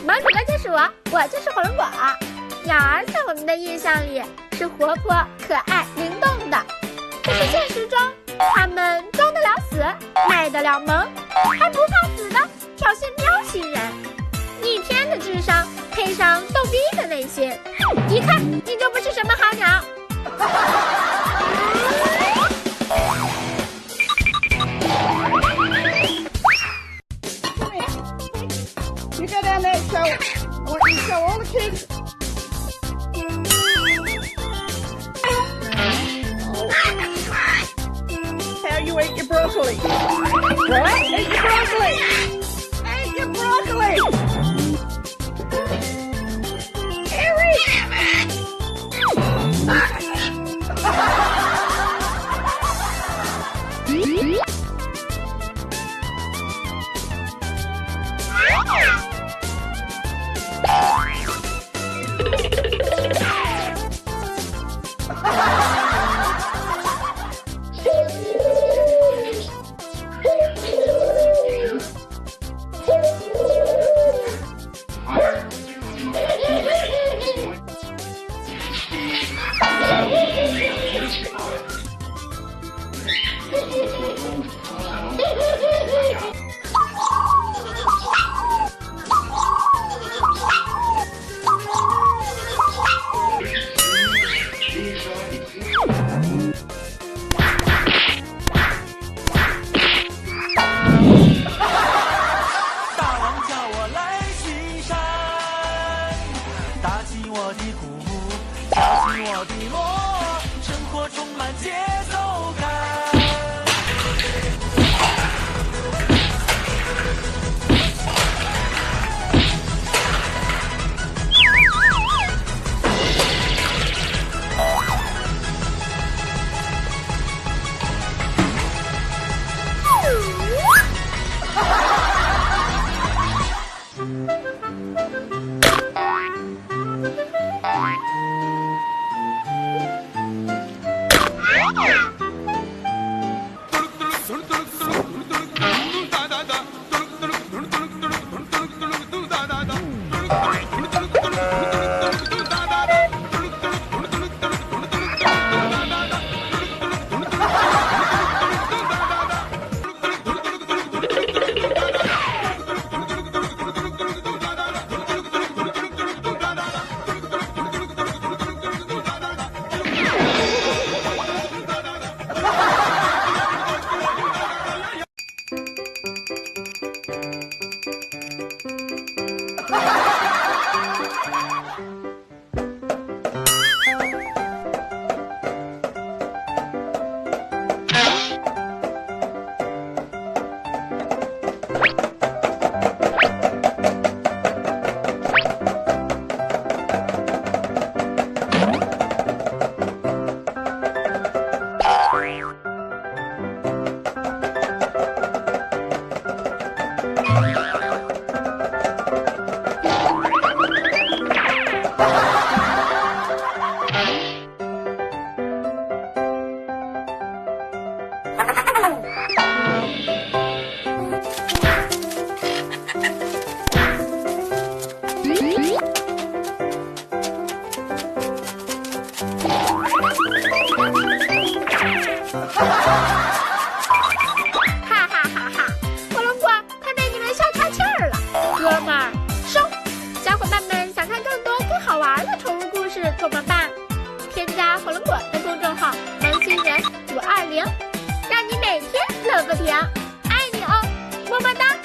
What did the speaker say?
萌主哥就是我就是火龙果。鸟儿在我们的印象里是活泼、可爱、灵动的，可是现实中，它们装得了死，卖得了萌，还不怕死的挑衅喵星人。1天的智商配上逗逼的内心，一看你就不是什么好鸟。You go down there and show. I want you to show all the kids. How you eat your broccoli? Right? Eat your broccoli. Eat your broccoli. Harry.怎么办？添加火龙果的公众号“萌新人520”，让你每天乐不停。爱你哦，么么哒。